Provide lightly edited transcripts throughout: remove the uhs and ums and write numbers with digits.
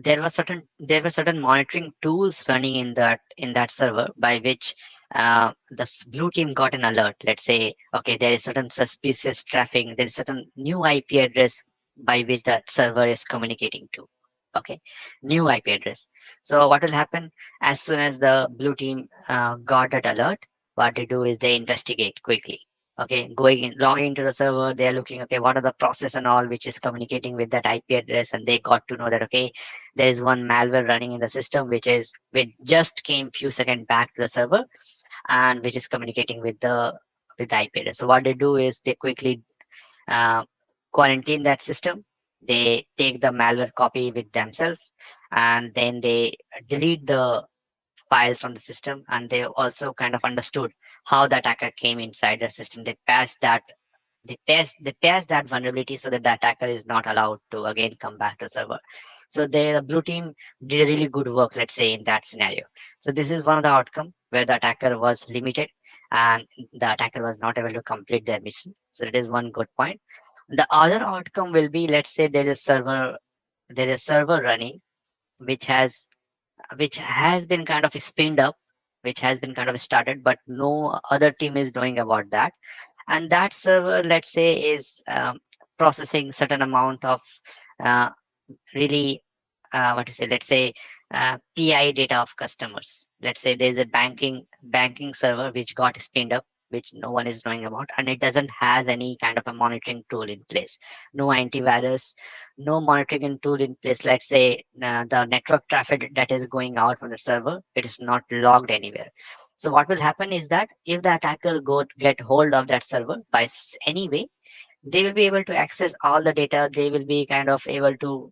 there were certain monitoring tools running in that server by which the blue team got an alert. Let's say, okay, there is certain suspicious traffic, there is certain new IP address by which that server is communicating to. Okay, new IP address. So what will happen as soon as the blue team got that alert? What they do is they investigate quickly. Okay, going in, logging into the server, they're looking, okay, what are the process and all which is communicating with that IP address, and they got to know that, okay, there is one malware running in the system which just came few seconds back to the server, and which is communicating with the IP address. So what they do is they quickly uh, quarantine that system. They take the malware copy with themselves, and then they delete the file from the system. And they also kind of understood how the attacker came inside the system. They pass that vulnerability so that the attacker is not allowed to again come back to the server. So the blue team did a really good work, let's say, in that scenario. So this is one of the outcome where the attacker was limited and the attacker was not able to complete their mission. So that is one good point. The other outcome will be, let's say, there is a server running which has been kind of spinned up, which has been kind of started, but no other team is knowing about that. And that server, let's say, is processing certain amount of uh, really what to say, let's say, PI data of customers. Let's say there's a banking server which got spinned up, which no one is knowing about, and it doesn't has any kind of a monitoring tool in place. No antivirus, no monitoring tool in place. Let's say the network traffic that is going out from the server, it is not logged anywhere. So what will happen is that if the attacker go get hold of that server by any way, they will be able to access all the data. They will be kind of able to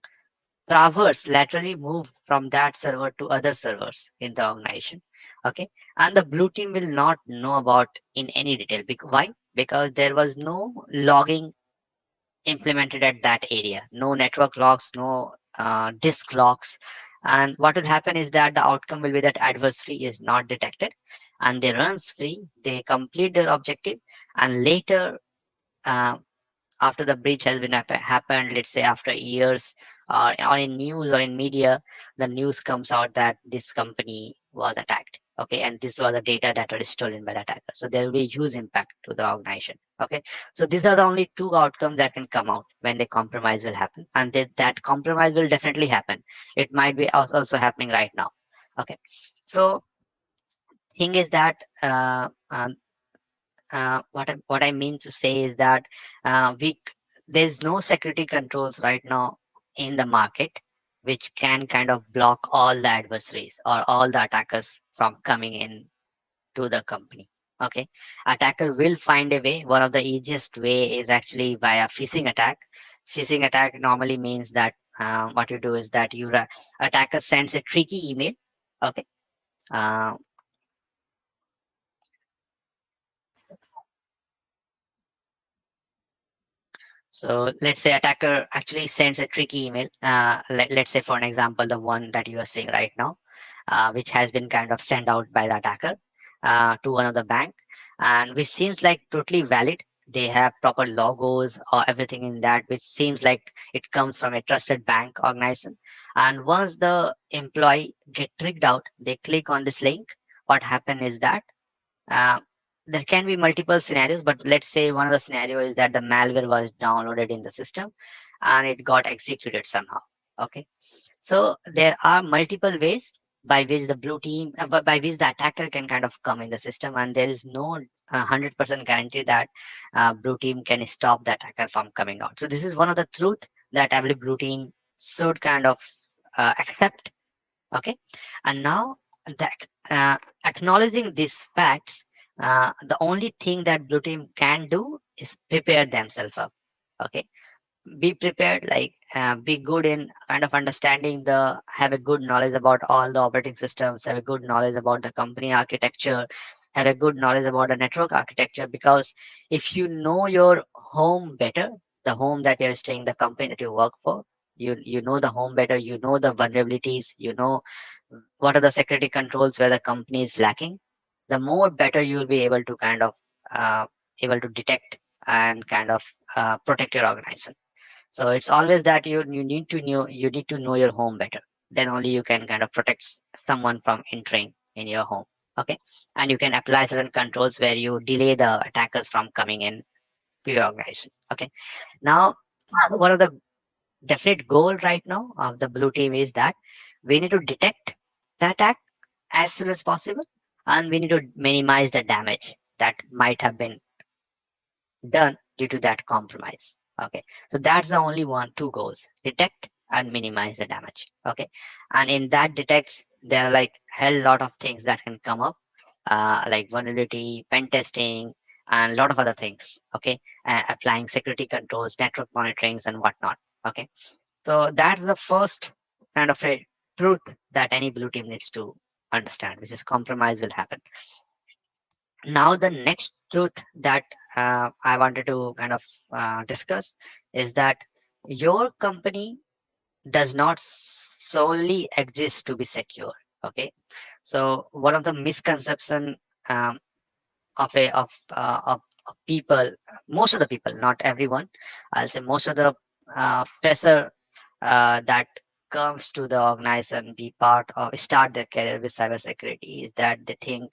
traverse laterally move from that server to other servers in the organization. Okay, and the blue team will not know about in any detail. Why? Because there was no logging implemented at that area, no network logs, no disk logs. And what will happen is that the outcome will be that adversary is not detected, and they runs free, they complete their objective. And later, uh, after the breach has been happened, let's say after years, or in news or in media, the news comes out that this company was attacked. Okay, and this was the data that was stolen by the attacker. So there will be a huge impact to the organization. Okay, so these are the only two outcomes that can come out when the compromise will happen, and that compromise will definitely happen. It might be also happening right now. Okay, so thing is that what I mean to say is that there's no security controls right now in the market which can kind of block all the adversaries or all the attackers from coming in to the company. Okay, attacker will find a way. One of the easiest way is actually via phishing attack. Phishing attack normally means that what you do is that attacker sends a tricky email. Okay. Uh, So let's say attacker actually sends a tricky email. Let's say, for an example, the one that you are seeing right now, which has been kind of sent out by the attacker to one of the bank, and which seems like totally valid. They have proper logos or everything in that, which seems like it comes from a trusted bank organization. And once the employee get tricked out, they click on this link. What happen is that uh, there can be multiple scenarios, but let's say one of the scenario is that the malware was downloaded in the system and it got executed somehow. Okay, so there are multiple ways by which the blue team, by which the attacker can kind of come in the system, and there is no 100% guarantee that blue team can stop the attacker from coming out. So this is one of the truth that every blue team should kind of accept. Okay, and now that acknowledging these facts, the only thing that blue team can do is prepare themselves up. Okay, be prepared, like be good in kind of understanding have a good knowledge about all the operating systems, have a good knowledge about the company architecture, have a good knowledge about the network architecture. Because if you know your home better, the home that you're staying, the company that you work for, you know the home better, you know the vulnerabilities, you know what are the security controls where the company is lacking, the more better you will be able to kind of able to detect and kind of protect your organization. So it's always that you need to know your home better. then only you can kind of protect someone from entering in your home. Okay, and you can apply certain controls where you delay the attackers from coming in to your organization. Okay, now one of the definite goal right now of the blue team is that we need to detect the attack as soon as possible, and we need to minimize the damage that might have been done due to that compromise. Okay, so that's the only two goals: detect and minimize the damage. Okay, and in that detects, there are like hell lot of things that can come up, like vulnerability, pen testing, and a lot of other things. Okay, applying security controls, network monitorings, and whatnot. Okay, so that's the first kind of a truth that any blue team needs to understand, which is compromise will happen. Now, the next truth that I wanted to kind of discuss is that your company does not solely exist to be secure. Okay, so one of the misconception um, of people, most of the people, not everyone, I'll say most of the fresher that comes to the organization, be part of, start their career with cybersecurity, is that they think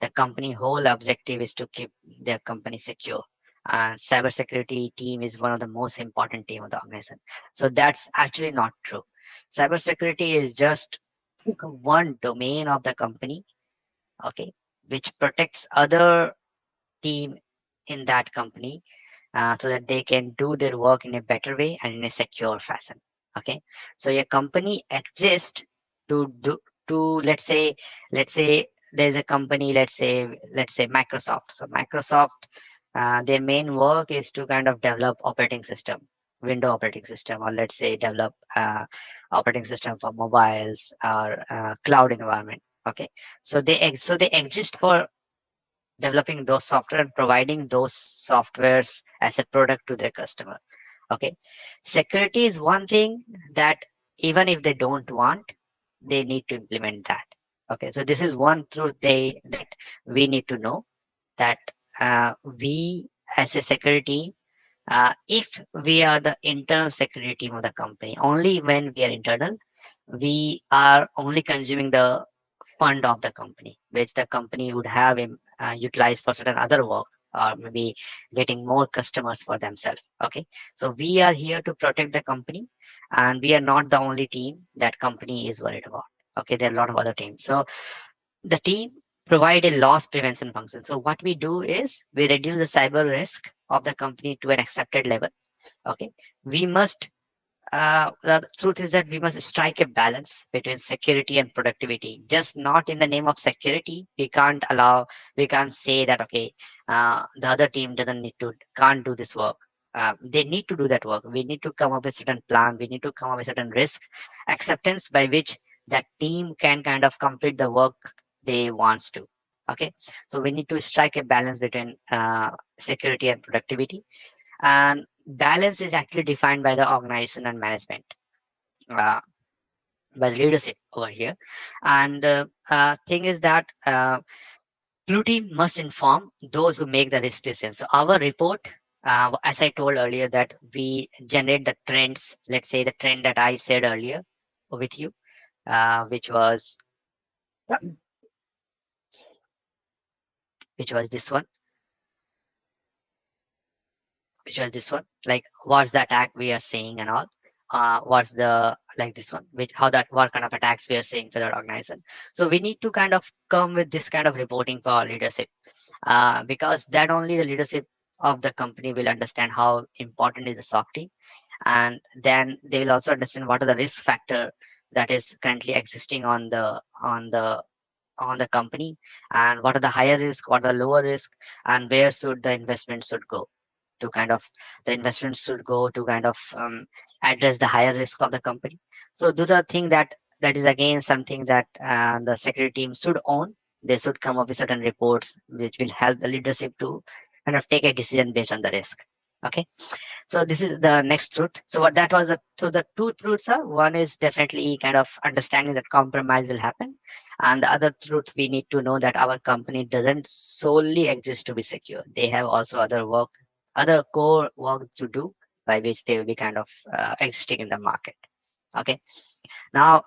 the company whole objective is to keep their company secure. Cybersecurity team is one of the most important team of the organization. So that's actually not true. Cybersecurity is just one domain of the company, okay, which protects other team in that company, so that they can do their work in a better way and in a secure fashion. Okay, so your company exists to do to let's say there's a company, let's say Microsoft. So Microsoft, their main work is to kind of develop operating system, window operating system, or let's say develop operating system for mobiles or cloud environment. Okay, so they exist for developing those software and providing those softwares as a product to their customer. Okay, security is one thing that even if they don't want, they need to implement that. Okay, so this is one truth they that we need to know, that we as a security, if we are the internal security team of the company, only when we are internal, we are only consuming the fund of the company, which the company would have utilized for certain other work, or maybe getting more customers for themselves. Okay, so we are here to protect the company, and we are not the only team that company is worried about. Okay, there are a lot of other teams. So the team provide a loss prevention function. So what we do is we reduce the cyber risk of the company to an accepted level. Okay, we must the truth is that we must strike a balance between security and productivity. Just not in the name of security, we can't say that, okay, the other team doesn't need to, can't do this work. They need to do that work. We need to come up with certain plan. We need to come up with certain risk acceptance by which that team can kind of complete the work they wants to. Okay, so we need to strike a balance between security and productivity, and balance is actually defined by the organization and management, uh, by the leadership over here. And thing is that blue team must inform those who make the risk decisions. So our report, as I told earlier, that we generate the trends. Let's say the trend that I said earlier with you, which was which was this one which was this one, like what's the attack we are seeing and all, what's the, like this one, which how that, what kind of attacks we are seeing for that organization. So we need to kind of come with this kind of reporting for our leadership, because that only the leadership of the company will understand how important is the SOC team, and then they will also understand what are the risk factor that is currently existing on the company, and what are the higher risk, what are the lower risk, and where should the investment should go to kind of, the investment should go to kind of address the higher risk of the company. So do the thing that is again something that the security team should own. They should come up with certain reports which will help the leadership to kind of take a decision based on the risk. Okay, so this is the next truth. So what that was the, so the two truths are, one is definitely kind of understanding that compromise will happen, and the other truth, we need to know that our company doesn't solely exist to be secure. They have also other work, other core work to do, by which they will be kind of existing in the market. Okay, now